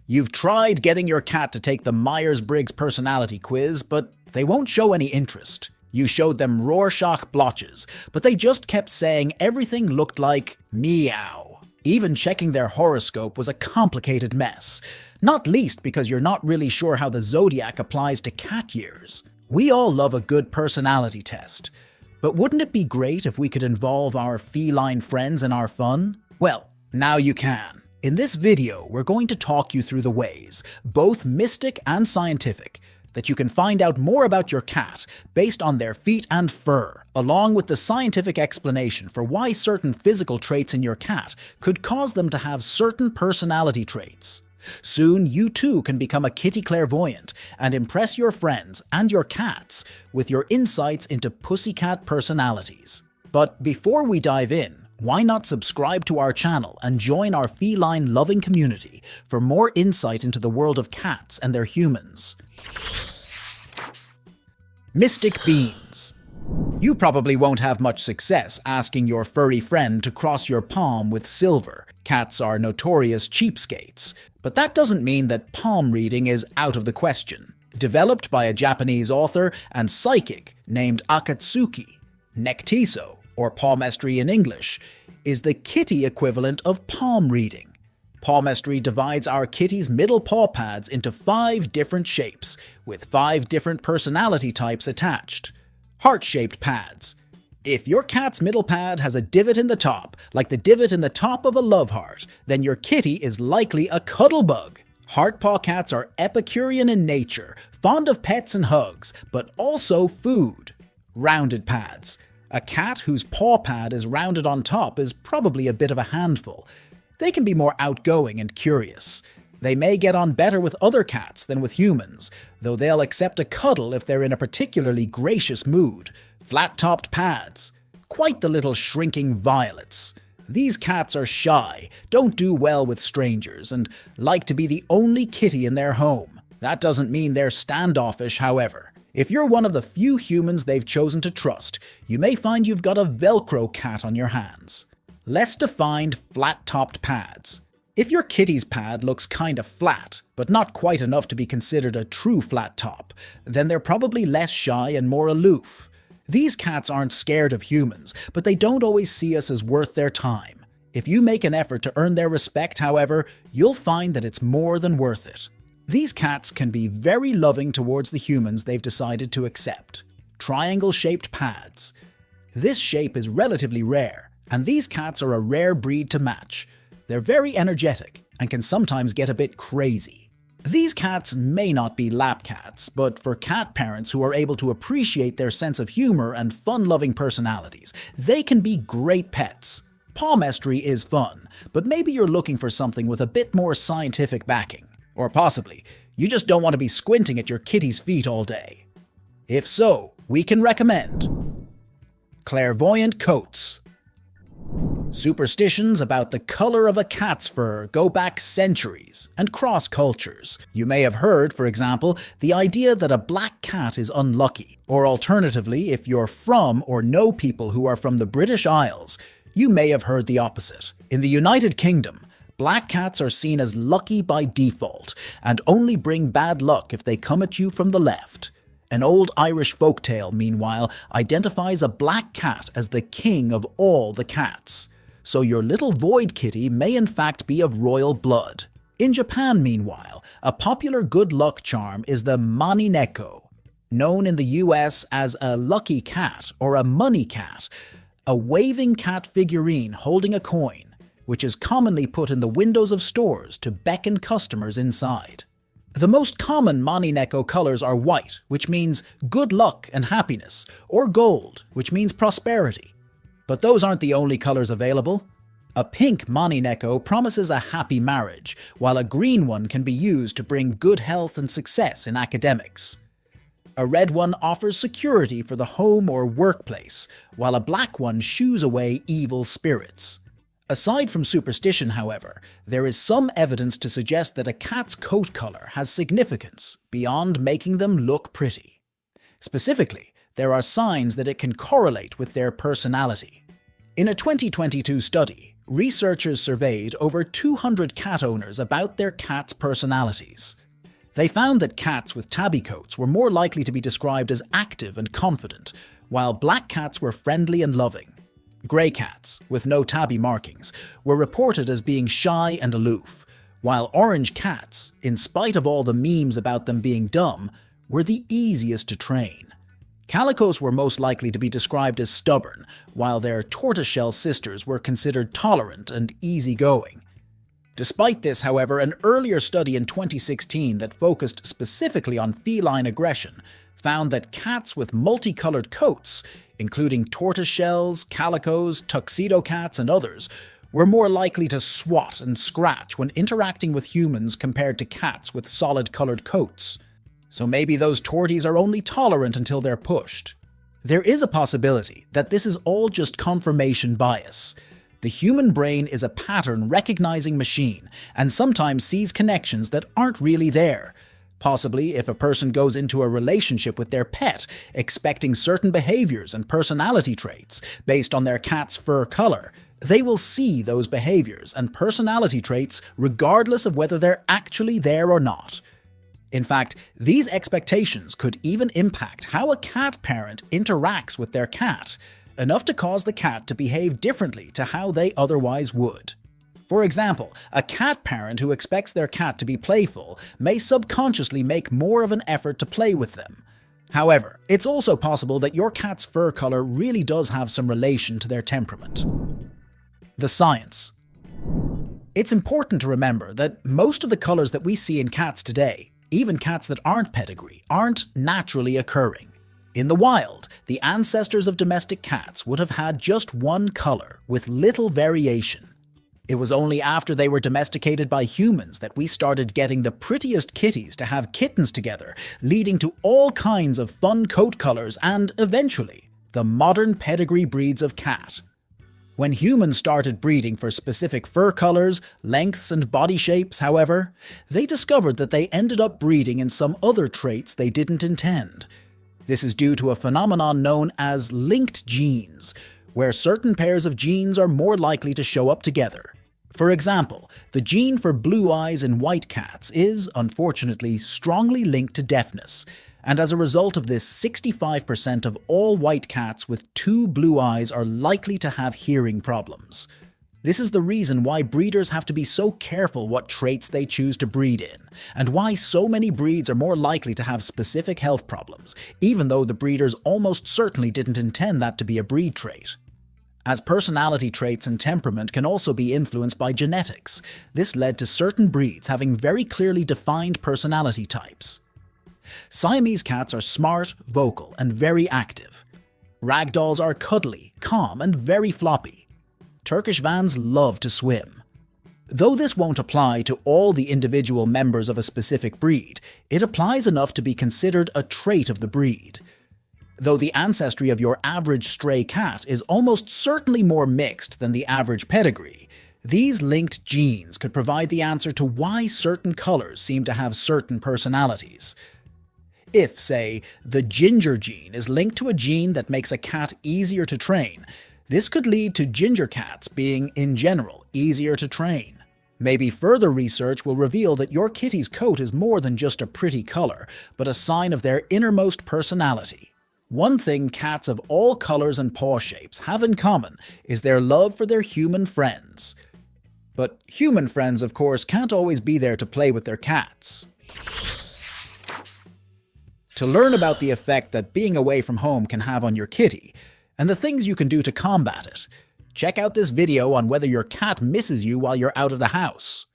You've tried getting your cat to take the Myers-Briggs personality quiz, but they won't show any interest. You showed them Rorschach blotches, but they just kept saying everything looked like meow. Even checking their horoscope was a complicated mess, not least because you're not really sure how the zodiac applies to cat years. We all love a good personality test, but wouldn't it be great if we could involve our feline friends in our fun? Well, now you can. In this video, we're going to talk you through the ways, both mystic and scientific, that you can find out more about your cat based on their feet and fur, along with the scientific explanation for why certain physical traits in your cat could cause them to have certain personality traits. Soon, you too can become a kitty clairvoyant and impress your friends and your cats with your insights into pussycat personalities. But before we dive in, why not subscribe to our channel and join our feline-loving community for more insight into the world of cats and their humans? Mystic beans. You probably won't have much success asking your furry friend to cross your palm with silver. Cats are notorious cheapskates. But that doesn't mean that palm reading is out of the question. Developed by a Japanese author and psychic named Akatsuki, Nekteso, or pawmestry in English, is the kitty equivalent of palm reading. Pawmestry divides our kitty's middle paw pads into 5 different shapes, with 5 different personality types attached. Heart-shaped pads. If your cat's middle pad has a divot in the top, like the divot in the top of a love heart, then your kitty is likely a cuddlebug. Heart paw cats are Epicurean in nature, fond of pets and hugs, but also food. Rounded pads. A cat whose paw pad is rounded on top is probably a bit of a handful. They can be more outgoing and curious. They may get on better with other cats than with humans, though they'll accept a cuddle if they're in a particularly gracious mood. Flat-topped pads. Quite the little shrinking violets. These cats are shy, don't do well with strangers, and like to be the only kitty in their home. That doesn't mean they're standoffish, however. If you're one of the few humans they've chosen to trust, you may find you've got a Velcro cat on your hands. Less defined, flat-topped pads. If your kitty's pad looks kinda flat, but not quite enough to be considered a true flat top, then they're probably less shy and more aloof. These cats aren't scared of humans, but they don't always see us as worth their time. If you make an effort to earn their respect, however, you'll find that it's more than worth it. These cats can be very loving towards the humans they've decided to accept. Triangle-shaped pads. This shape is relatively rare, and these cats are a rare breed to match. They're very energetic and can sometimes get a bit crazy. These cats may not be lap cats, but for cat parents who are able to appreciate their sense of humor and fun-loving personalities, they can be great pets. Pawmestry is fun, but maybe you're looking for something with a bit more scientific backing. Or possibly, you just don't want to be squinting at your kitty's feet all day. If so, we can recommend Clairvoyant coats. Superstitions about the color of a cat's fur go back centuries and cross cultures. You may have heard, for example, the idea that a black cat is unlucky. Or alternatively, if you're from or know people who are from the British Isles, you may have heard the opposite. In the United Kingdom, black cats are seen as lucky by default and only bring bad luck if they come at you from the left. An old Irish folktale, meanwhile, identifies a black cat as the king of all the cats. So your little void kitty may in fact be of royal blood. In Japan, meanwhile, a popular good luck charm is the Neko, known in the US as a lucky cat or a money cat, a waving cat figurine holding a coin, which is commonly put in the windows of stores to beckon customers inside. The most common Neko colors are white, which means good luck and happiness, or gold, which means prosperity. But those aren't the only colors available. A pink Neko promises a happy marriage, while a green one can be used to bring good health and success in academics. A red one offers security for the home or workplace, while a black one shoos away evil spirits. Aside from superstition, however, there is some evidence to suggest that a cat's coat color has significance beyond making them look pretty. Specifically, there are signs that it can correlate with their personality. In a 2022 study, researchers surveyed over 200 cat owners about their cats' personalities. They found that cats with tabby coats were more likely to be described as active and confident, while black cats were friendly and loving. Grey cats, with no tabby markings, were reported as being shy and aloof, while orange cats, in spite of all the memes about them being dumb, were the easiest to train. Calicos were most likely to be described as stubborn, while their tortoiseshell sisters were considered tolerant and easygoing. Despite this, however, an earlier study in 2016 that focused specifically on feline aggression found that cats with multicolored coats, including tortoiseshells, calicos, tuxedo cats, and others, were more likely to swat and scratch when interacting with humans compared to cats with solid-colored coats. So maybe those torties are only tolerant until they're pushed. There is a possibility that this is all just confirmation bias. The human brain is a pattern-recognizing machine and sometimes sees connections that aren't really there. Possibly, if a person goes into a relationship with their pet, expecting certain behaviors and personality traits based on their cat's fur color, they will see those behaviors and personality traits regardless of whether they're actually there or not. In fact, these expectations could even impact how a cat parent interacts with their cat, enough to cause the cat to behave differently to how they otherwise would. For example, a cat parent who expects their cat to be playful may subconsciously make more of an effort to play with them. However, it's also possible that your cat's fur color really does have some relation to their temperament. The science. It's important to remember that most of the colors that we see in cats today, even cats that aren't pedigree, aren't naturally occurring. In the wild, the ancestors of domestic cats would have had just one color, with little variation. It was only after they were domesticated by humans that we started getting the prettiest kitties to have kittens together, leading to all kinds of fun coat colors and, eventually, the modern pedigree breeds of cat. When humans started breeding for specific fur colors, lengths, and body shapes, however, they discovered that they ended up breeding in some other traits they didn't intend. This is due to a phenomenon known as linked genes, where certain pairs of genes are more likely to show up together. For example, the gene for blue eyes in white cats is, unfortunately, strongly linked to deafness, and as a result of this, 65% of all white cats with two blue eyes are likely to have hearing problems. This is the reason why breeders have to be so careful what traits they choose to breed in, and why so many breeds are more likely to have specific health problems, even though the breeders almost certainly didn't intend that to be a breed trait. As personality traits and temperament can also be influenced by genetics, this led to certain breeds having very clearly defined personality types. Siamese cats are smart, vocal, and very active. Ragdolls are cuddly, calm, and very floppy. Turkish Vans love to swim. Though this won't apply to all the individual members of a specific breed, it applies enough to be considered a trait of the breed. Though the ancestry of your average stray cat is almost certainly more mixed than the average pedigree, these linked genes could provide the answer to why certain colors seem to have certain personalities. If, say, the ginger gene is linked to a gene that makes a cat easier to train, this could lead to ginger cats being, in general, easier to train. Maybe further research will reveal that your kitty's coat is more than just a pretty color, but a sign of their innermost personality. One thing cats of all colors and paw shapes have in common is their love for their human friends. But human friends, of course, can't always be there to play with their cats. To learn about the effect that being away from home can have on your kitty, and the things you can do to combat it, check out this video on whether your cat misses you while you're out of the house.